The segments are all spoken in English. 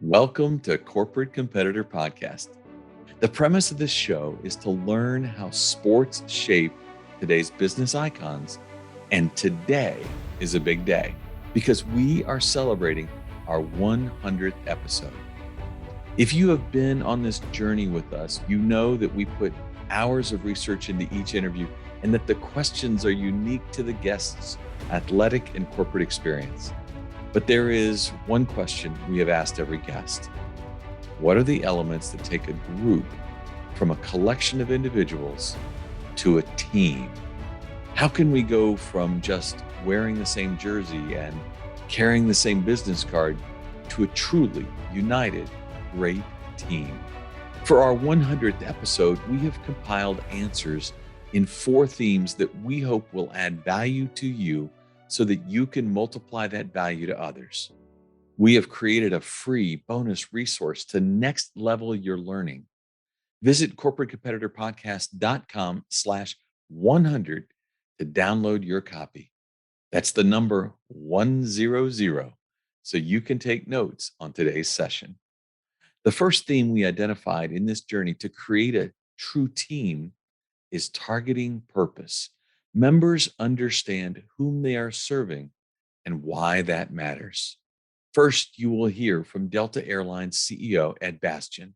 Welcome to Corporate Competitor Podcast. The premise of this show is to learn how sports shape today's business icons, and today is a big day because we are celebrating our 100th episode. If you have been on this journey with us, you know that we put hours of research into each interview and that the questions are unique to the guest's athletic and corporate experience. But there is one question we have asked every guest. What are the elements that take a group from a collection of individuals to a team? How can we go from just wearing the same jersey and carrying the same business card to a truly united, great team? For our 100th episode, we have compiled answers in 4 themes that we hope will add value to you so that you can multiply that value to others. We have created a free bonus resource to next level your learning. Visit corporatecompetitorpodcast.com/100 to download your copy. That's the number 100, so you can take notes on today's session. The first theme we identified in this journey to create a true team is targeting purpose. Members understand whom they are serving and why that matters. First, you will hear from Delta Airlines CEO Ed Bastian,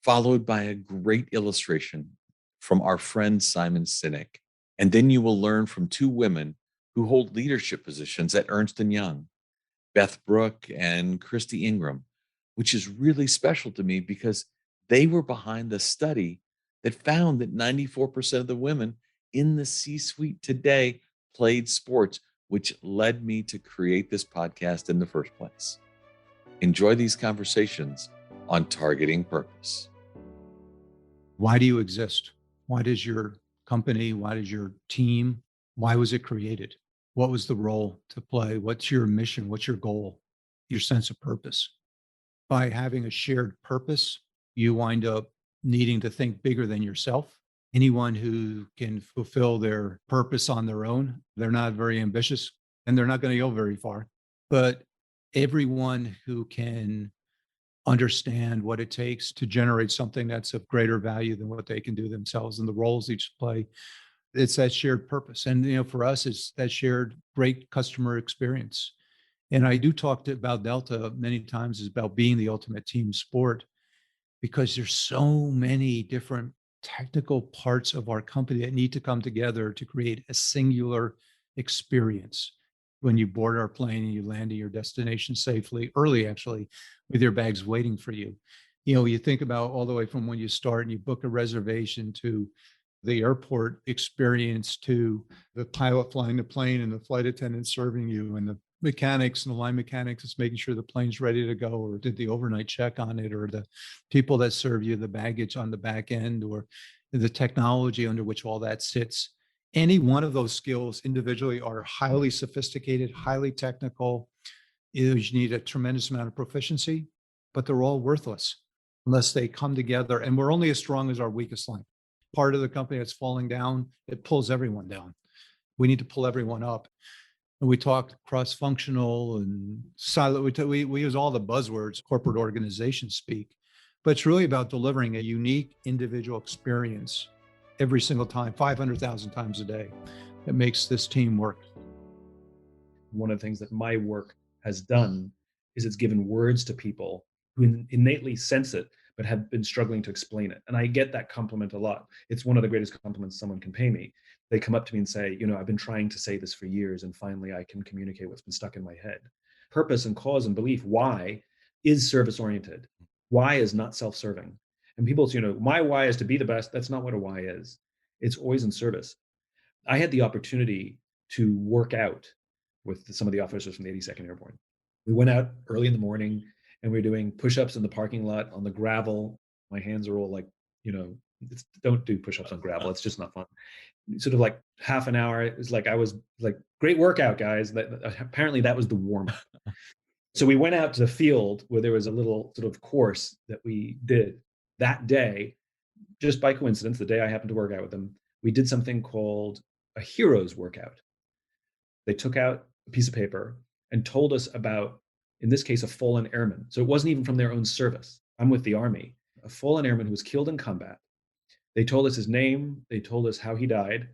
followed by a great illustration from our friend Simon Sinek. And then you will learn from 2 women who hold leadership positions at Ernst & Young, Beth, Brooke, and Kristy Ingram, which is really special to me because they were behind the study that found that 94% of the women in the C-suite today played sports, which led me to create this podcast in the first place. Enjoy these conversations on targeting purpose. Why do you exist? Why does your company, why does your team, why was it created? What was the role to play? What's your mission? What's your goal? Your sense of purpose. By having a shared purpose, you wind up needing to think bigger than yourself. Anyone who can fulfill their purpose on their own, they're not very ambitious and they're not going to go very far. But everyone who can understand what it takes to generate something that's of greater value than what they can do themselves and the roles each play, it's that shared purpose. And, for us, it's that shared great customer experience. And I do talk about Delta many times is about being the ultimate team sport because there's so many different technical parts of our company that need to come together to create a singular experience. When you board our plane and you land at your destination safely, early actually, with your bags waiting for you. You think about all the way from when you start and you book a reservation to the airport experience to the pilot flying the plane and the flight attendant serving you and the mechanics and the line mechanics is making sure the plane's ready to go or did the overnight check on it, or the people that serve you the baggage on the back end, or the technology under which all that sits. Any one of those skills individually are highly sophisticated, highly technical. You need a tremendous amount of proficiency, but they're all worthless unless they come together. And we're only as strong as our weakest link. Part of the company that's falling down, it pulls everyone down. We need to pull everyone up. And we talk cross-functional and silent. We use all the buzzwords corporate organizations speak, but it's really about delivering a unique individual experience every single time, 500,000 times a day, that makes this team work. One of the things that my work has done is it's given words to people who innately sense it, but have been struggling to explain it. And I get that compliment a lot. It's one of the greatest compliments someone can pay me. They come up to me and say, I've been trying to say this for years, and finally I can communicate what's been stuck in my head. Purpose and cause and belief, why, is service-oriented. Why is not self-serving. And people say, my why is to be the best. That's not what a why is. It's always in service. I had the opportunity to work out with some of the officers from the 82nd Airborne. We went out early in the morning and we were doing push-ups in the parking lot on the gravel. My hands are all like, don't do push-ups on gravel. It's just not fun. Sort of like half an hour. It was like, I was like, great workout, guys. Apparently that was the warm-up. So we went out to the field where there was a little sort of course that we did that day. Just by coincidence, the day I happened to work out with them, we did something called a heroes workout. They took out a piece of paper and told us about, in this case, a fallen airman. So it wasn't even from their own service. I'm with the Army. A fallen airman who was killed in combat. They told us his name. They told us how he died.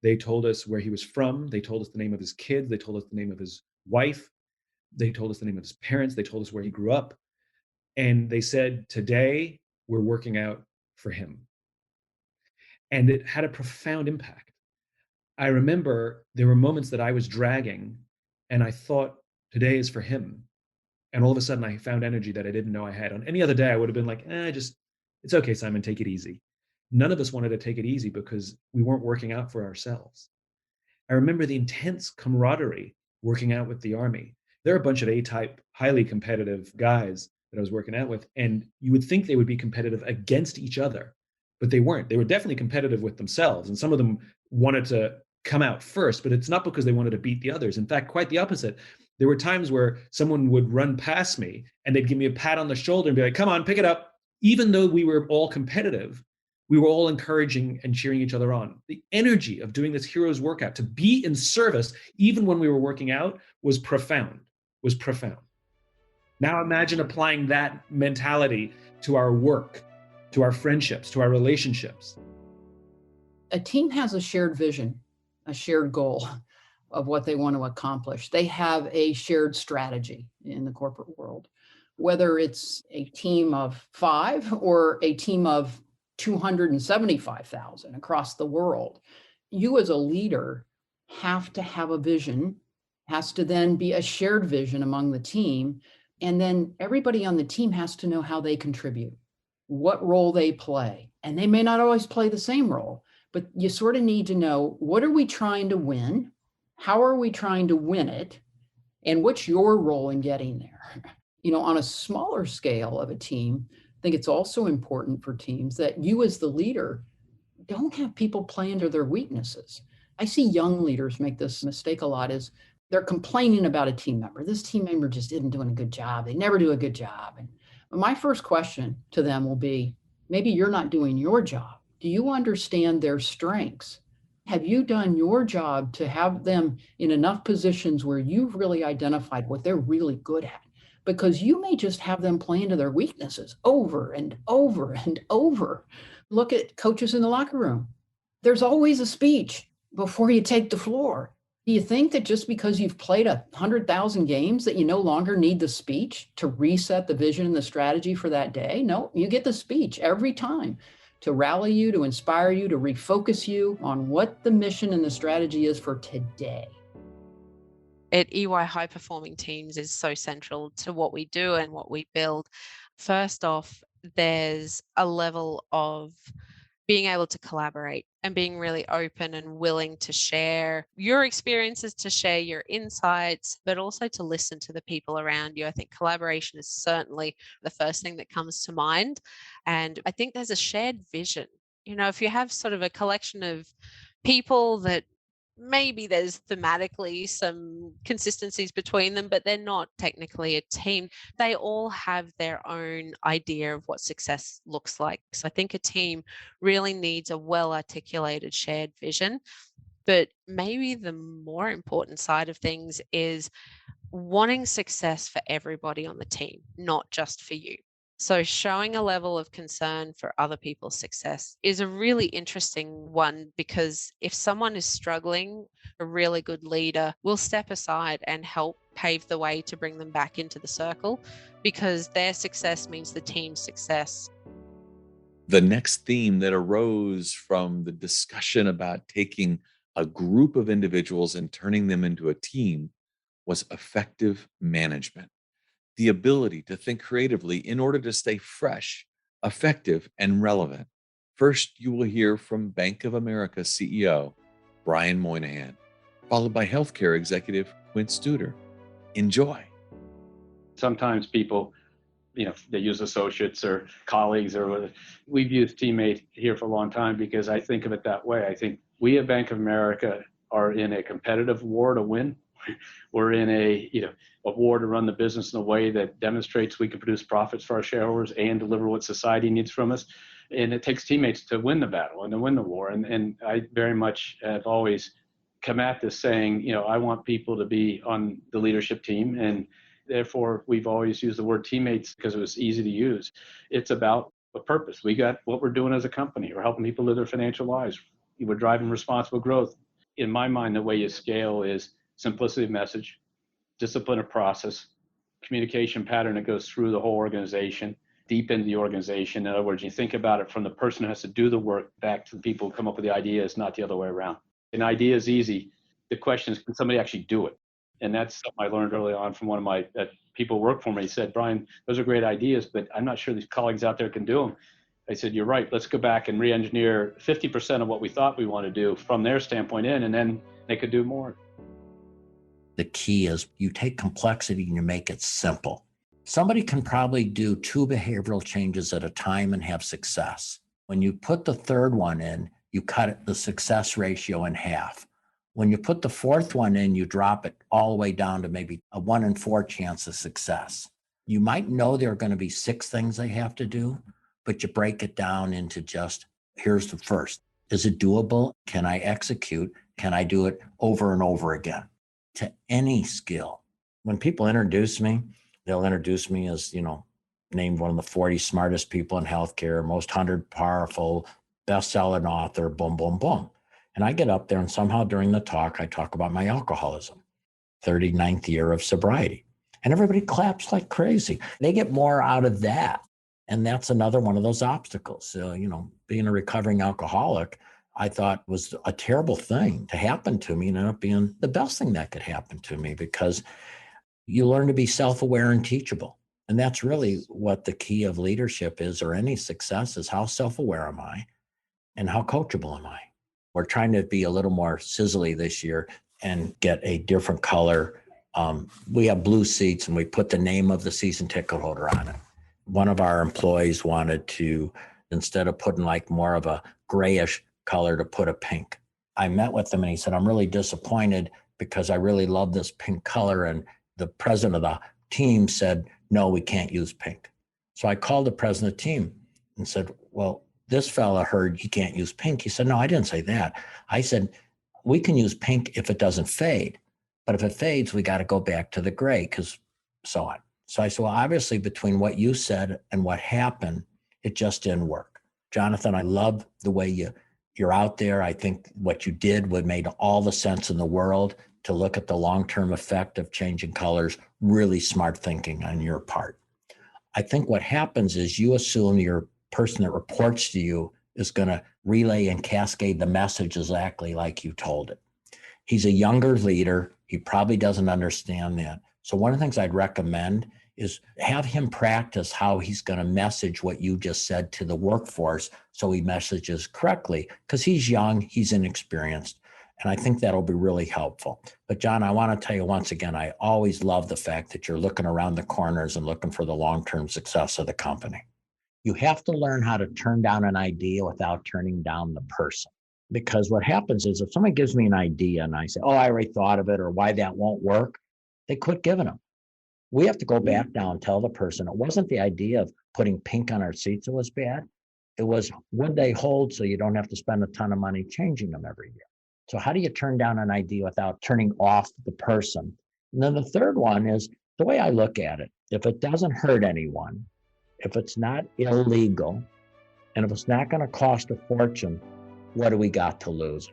They told us where he was from. They told us the name of his kids. They told us the name of his wife. They told us the name of his parents. They told us where he grew up. And they said, today we're working out for him. And it had a profound impact. I remember there were moments that I was dragging and I thought, today is for him. And all of a sudden I found energy that I didn't know I had. On any other day, I would have been like, it's okay, Simon, take it easy. None of us wanted to take it easy because we weren't working out for ourselves. I remember the intense camaraderie working out with the Army. There are a bunch of A-type, highly competitive guys that I was working out with, and you would think they would be competitive against each other, but they weren't. They were definitely competitive with themselves, and some of them wanted to come out first, but it's not because they wanted to beat the others. In fact, quite the opposite. There were times where someone would run past me and they'd give me a pat on the shoulder and be like, come on, pick it up. Even though we were all competitive, we were all encouraging and cheering each other on. The energy of doing this hero's workout, to be in service, even when we were working out, was profound. Now imagine applying that mentality to our work, to our friendships, to our relationships. A team has a shared vision, a shared goal of what they want to accomplish. They have a shared strategy in the corporate world, whether it's a team of 5 or a team of 275,000 across the world. You as a leader have to have a vision, has to then be a shared vision among the team. And then everybody on the team has to know how they contribute, what role they play. And they may not always play the same role, but you sort of need to know, what are we trying to win? How are we trying to win it? And what's your role in getting there? On a smaller scale of a team, I think it's also important for teams that you as the leader don't have people play into their weaknesses. I see young leaders make this mistake a lot, is they're complaining about a team member. This team member just isn't doing a good job. They never do a good job. And my first question to them will be, maybe you're not doing your job. Do you understand their strengths? Have you done your job to have them in enough positions where you've really identified what they're really good at? Because you may just have them play into their weaknesses over and over and over. Look at coaches in the locker room. There's always a speech before you take the floor. Do you think that just because you've played 100,000 games that you no longer need the speech to reset the vision and the strategy for that day? No, you get the speech every time to rally you, to inspire you, to refocus you on what the mission and the strategy is for today. At EY, high performing teams is so central to what we do and what we build. First off, there's a level of being able to collaborate and being really open and willing to share your experiences, to share your insights, but also to listen to the people around you. I think collaboration is certainly the first thing that comes to mind. And I think there's a shared vision. If you have sort of a collection of people that maybe there's thematically some consistencies between them, but they're not technically a team. They all have their own idea of what success looks like. So I think a team really needs a well-articulated shared vision. But maybe the more important side of things is wanting success for everybody on the team, not just for you. So showing a level of concern for other people's success is a really interesting one, because if someone is struggling, a really good leader will step aside and help pave the way to bring them back into the circle, because their success means the team's success. The next theme that arose from the discussion about taking a group of individuals and turning them into a team was effective management. The ability to think creatively in order to stay fresh, effective, and relevant. First, you will hear from Bank of America CEO, Brian Moynihan, followed by healthcare executive, Quint Studer. Enjoy. Sometimes people, they use associates or colleagues or whatever. We've used teammate here for a long time because I think of it that way. I think we at Bank of America are in a competitive war to win. We're in a war to run the business in a way that demonstrates we can produce profits for our shareholders and deliver what society needs from us. And it takes teammates to win the battle and to win the war. And I very much have always come at this saying, I want people to be on the leadership team. And Therefore, we've always used the word teammates because it was easy to use. It's about a purpose. We got what we're doing as a company. We're helping people live their financial lives. We're driving responsible growth. In my mind, the way you scale is simplicity of message, discipline of process, communication pattern that goes through the whole organization, deep into the organization. In other words, you think about it from the person who has to do the work back to the people who come up with the ideas, not the other way around. An idea is easy. The question is, can somebody actually do it? And that's something I learned early on from one of my people who work for me. He said, Brian, those are great ideas, but I'm not sure these colleagues out there can do them. I said, you're right. Let's go back and re-engineer 50% of what we thought we want to do from their standpoint and then they could do more. The key is you take complexity and you make it simple. Somebody can probably do 2 behavioral changes at a time and have success. When you put the third one in, you cut the success ratio in half. When you put the fourth one in, you drop it all the way down to maybe a 1 in 4 chance of success. You might know there are going to be 6 things they have to do, but you break it down into just, here's the first. Is it doable? Can I execute? Can I do it over and over again? To any skill. When people introduce me, they'll introduce me as, named one of the 40 smartest people in healthcare, most 100 powerful, best-selling author, boom, boom, boom. And I get up there and somehow during the talk, I talk about my alcoholism, 39th year of sobriety. And everybody claps like crazy. They get more out of that. And that's another one of those obstacles. So, being a recovering alcoholic, I thought was a terrible thing to happen to me and ended up being the best thing that could happen to me because you learn to be self-aware and teachable. And that's really what the key of leadership is, or any success, is how self-aware am I and how coachable am I? We're trying to be a little more sizzly this year and get a different color. We have blue seats and we put the name of the season ticket holder on it. One of our employees wanted to, instead of putting like more of a grayish color, to put a pink. I met with him and he said, I'm really disappointed because I really love this pink color. And the president of the team said, no, we can't use pink. So I called the president of the team and said, well, this fella heard he can't use pink. He said, no, I didn't say that. I said, we can use pink if it doesn't fade. But if it fades, we got to go back to the gray, because so on. So I said, well, obviously between what you said and what happened, it just didn't work. Jonathan, I love the way you're out there. I think what you did would made all the sense in the world to look at the long-term effect of changing colors. Really smart thinking on your part. I think what happens is you assume your person that reports to you is going to relay and cascade the message exactly like you told it. He's a younger leader. He probably doesn't understand that. So one of the things I'd recommend is have him practice how he's going to message what you just said to the workforce so he messages correctly, because he's young, he's inexperienced. And I think that'll be really helpful. But John, I want to tell you once again, I always love the fact that you're looking around the corners and looking for the long-term success of the company. You have to learn how to turn down an idea without turning down the person. Because what happens is if somebody gives me an idea and I say, oh, I already thought of it, or why that won't work, they quit giving them. We have to go back now and tell the person it wasn't the idea of putting pink on our seats that was bad. It was, would they hold so you don't have to spend a ton of money changing them every year? So how do you turn down an idea without turning off the person? And then the third one is the way I look at it. If it doesn't hurt anyone, if it's not illegal, and if it's not going to cost a fortune, what do we got to lose?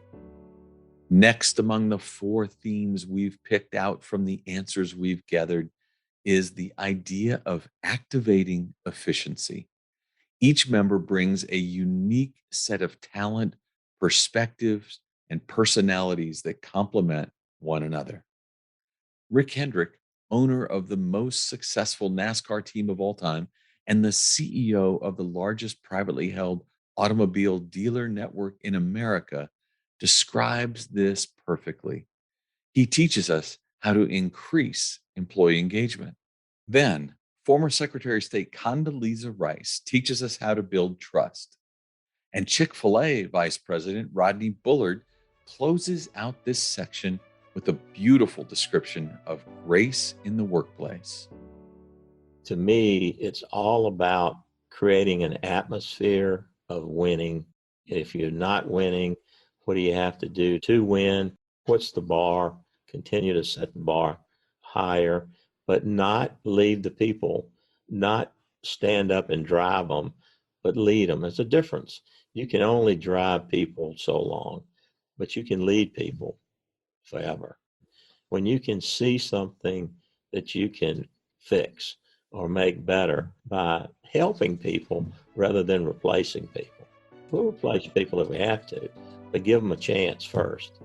Next among the 4 themes we've picked out from the answers we've gathered is the idea of activating efficiency. Each member brings a unique set of talent, perspectives, and personalities that complement one another. Rick Hendrick, owner of the most successful NASCAR team of all time and the CEO of the largest privately held automobile dealer network in America, describes this perfectly. He teaches us how to increase employee engagement. Then, former Secretary of State Condoleezza Rice teaches us how to build trust. And Chick-fil-A Vice President Rodney Bullard closes out this section with a beautiful description of grace in the workplace. To me, it's all about creating an atmosphere of winning. If you're not winning, what do you have to do to win? What's the bar? Continue to set the bar higher. but not lead the people, not stand up and drive them, but lead them. There's a difference. You can only drive people so long, but you can lead people forever. When you can see something that you can fix or make better by helping people rather than replacing people. We'll replace people if we have to, but give them a chance first.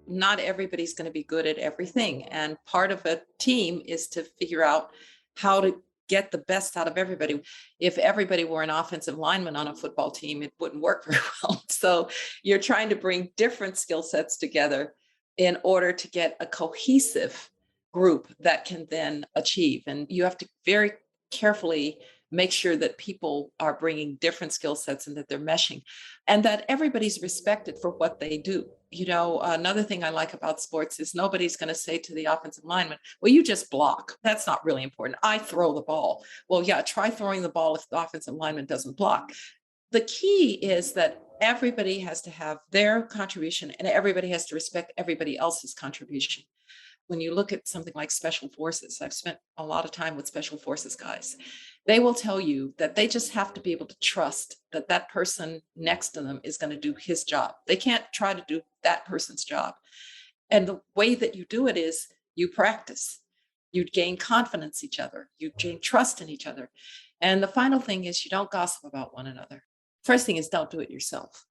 Not everybody's going to be good at everything. And part of a team is to figure out how to get the best out of everybody. If everybody were an offensive lineman on a football team, it wouldn't work very well. So you're trying to bring different skill sets together in order to get a cohesive group that can then achieve. And you have to very carefully make sure that people are bringing different skill sets and that they're meshing and that everybody's respected for what they do. You know, another thing I like about sports is nobody's going to say to the offensive lineman, well, you just block. That's not really important. I throw the ball. Well, yeah, try throwing the ball if the offensive lineman doesn't block. The key is that everybody has to have their contribution and everybody has to respect everybody else's contribution. When you look at something like special forces, I've spent a lot of time with special forces guys. They will tell you that they just have to be able to trust that that person next to them is going to do his job. They can't try to do that person's job. And the way that you do it is you practice, you gain confidence in each other, you gain trust in each other. And the final thing is you don't gossip about one another. First thing is don't do it yourself.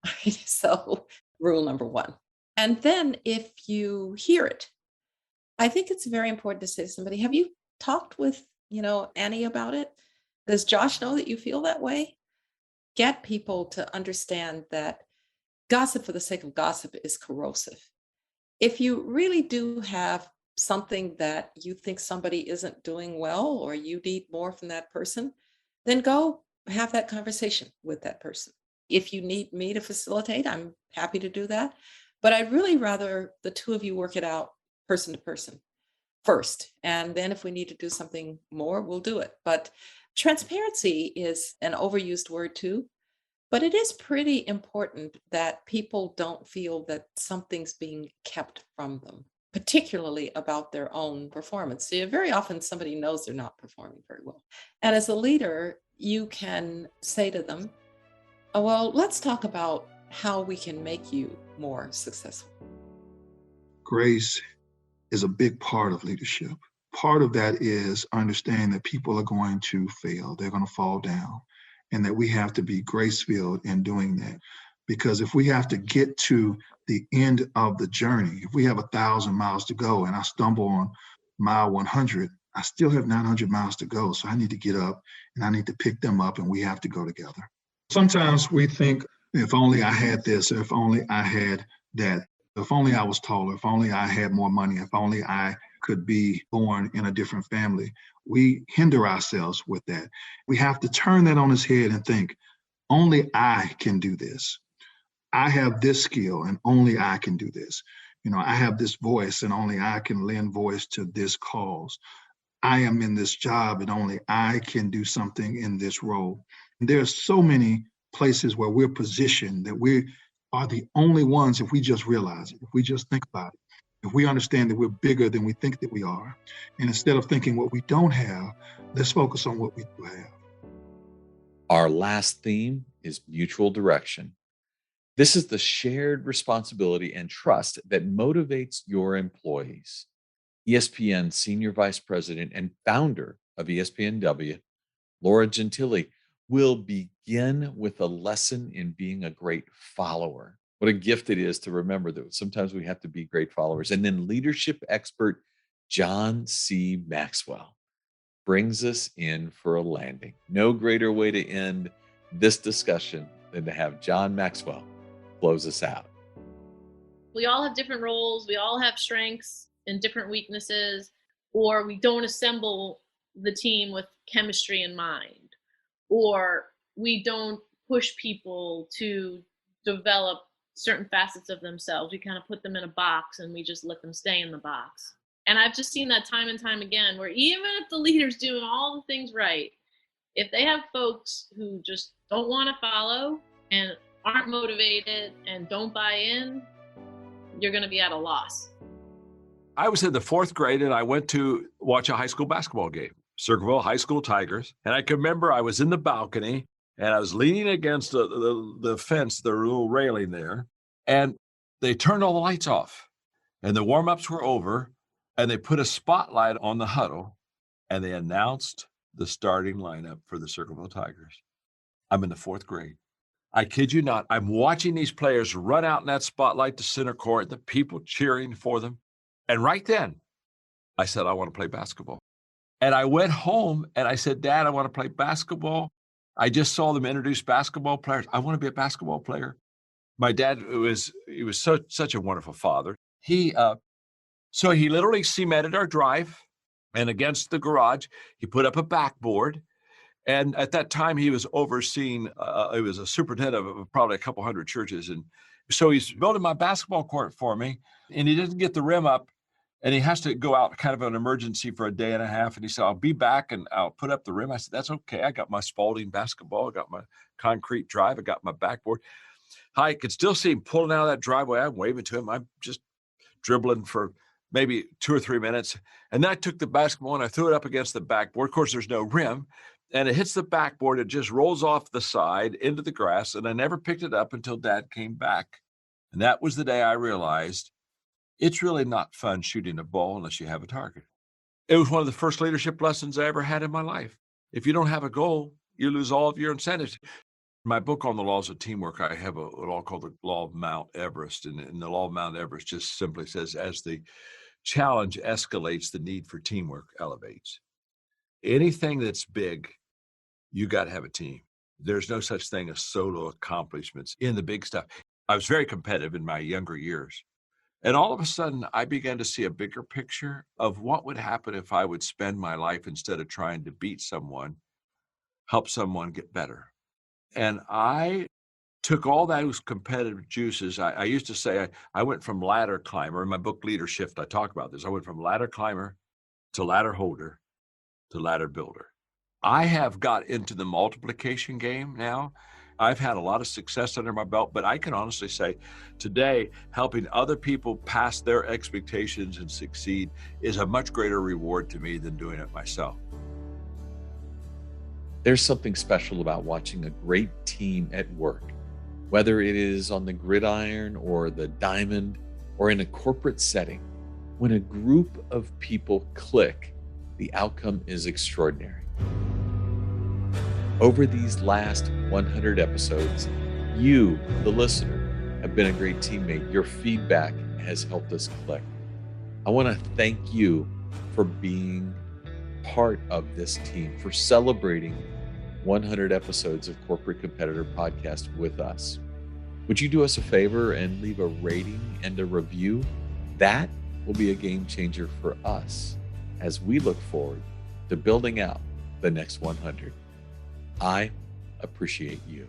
So rule number one. And then if you hear it, I think it's very important to say to somebody, have you talked with, Annie about it? Does Josh know that you feel that way? Get people to understand that gossip for the sake of gossip is corrosive. If you really do have something that you think somebody isn't doing well, or you need more from that person, then go have that conversation with that person. If you need me to facilitate, I'm happy to do that. But I'd really rather the two of you work it out person to person first. And then if we need to do something more, we'll do it. But transparency is an overused word too. But it is pretty important that people don't feel that something's being kept from them, particularly about their own performance. So very often somebody knows they're not performing very well. And as a leader, you can say to them, oh, well, let's talk about how we can make you more successful. Grace is a big part of leadership. Part of that is understanding that people are going to fail, they're going to fall down, and that we have to be grace-filled in doing that. Because if we have to get to the end of the journey, if we have 1,000 miles to go and I stumble on mile 100, I still have 900 miles to go. So I need to get up and I need to pick them up and we have to go together. Sometimes we think, if only I had this, if only I had that, if only I was taller, if only I had more money, if only I could be born in a different family. We hinder ourselves with that. We have to turn that on its head and think, only I can do this. I have this skill and only I can do this. I have this voice and only I can lend voice to this cause. I am in this job and only I can do something in this role. And there are so many places where we're positioned that we are the only ones, if we just realize it, if we just think about it, if we understand that we're bigger than we think that we are. And instead of thinking what we don't have, let's focus on what we do have. Our last theme is mutual direction. This is the shared responsibility and trust that motivates your employees. ESPN Senior Vice President and founder of ESPNW, Laura Gentile, will begin with a lesson in being a great follower. What a gift it is to remember that sometimes we have to be great followers. And then leadership expert John C. Maxwell brings us in for a landing. No greater way to end this discussion than to have John Maxwell close us out. We all have different roles. We all have strengths and different weaknesses, or we don't assemble the team with chemistry in mind, or we don't push people to develop certain facets of themselves. We kind of put them in a box and we just let them stay in the box. And I've just seen that time and time again, where even if the leader's doing all the things right, if they have folks who just don't want to follow and aren't motivated and don't buy in, you're going to be at a loss. I was in the 4th grade and I went to watch a high school basketball game, Circleville High School Tigers. And I can remember I was in the balcony and I was leaning against the fence, the little railing there, and they turned all the lights off and the warm-ups were over and they put a spotlight on the huddle and they announced the starting lineup for the Circleville Tigers. I'm in the 4th grade. I kid you not. I'm watching these players run out in that spotlight to center court, the people cheering for them. And right then, I said, I want to play basketball. And I went home and I said, Dad, I want to play basketball. I just saw them introduce basketball players. I want to be a basketball player. My dad was such a wonderful father. So he literally cemented our drive, and against the garage, he put up a backboard. And at that time, he was overseeing, he was a superintendent of probably a couple hundred churches. And so he's building my basketball court for me, and he doesn't get the rim up, and he has to go out kind of an emergency for a day and a half. And he said, I'll be back and I'll put up the rim. I said, that's okay. I got my Spalding basketball. I got my concrete drive. I got my backboard. I could still see him pulling out of that driveway. I'm waving to him. I'm just dribbling for maybe 2 or 3 minutes. And then I took the basketball and I threw it up against the backboard. Of course, there's no rim. And it hits the backboard. It just rolls off the side into the grass. And I never picked it up until Dad came back. And that was the day I realized it's really not fun shooting a ball unless you have a target. It was one of the first leadership lessons I ever had in my life. If you don't have a goal, you lose all of your incentives. In my book on the laws of teamwork, I have a law called the law of Mount Everest. And the law of Mount Everest just simply says, as the challenge escalates, the need for teamwork elevates. Anything that's big, you got to have a team. There's no such thing as solo accomplishments in the big stuff. I was very competitive in my younger years. And all of a sudden, I began to see a bigger picture of what would happen if I would spend my life, instead of trying to beat someone, help someone get better. And I took all those competitive juices. I used to say I went from ladder climber. In my book, Leadership, I talk about this. I went from ladder climber to ladder holder to ladder builder. I have got into the multiplication game now. I've had a lot of success under my belt, but I can honestly say today, helping other people pass their expectations and succeed is a much greater reward to me than doing it myself. There's something special about watching a great team at work, whether it is on the gridiron or the diamond or in a corporate setting. When a group of people click, the outcome is extraordinary. Over these last 100 episodes, you, the listener, have been a great teammate. Your feedback has helped us click. I want to thank you for being part of this team, for celebrating 100 episodes of Corporate Competitor Podcast with us. Would you do us a favor and leave a rating and a review? That will be a game changer for us as we look forward to building out the next 100. I appreciate you.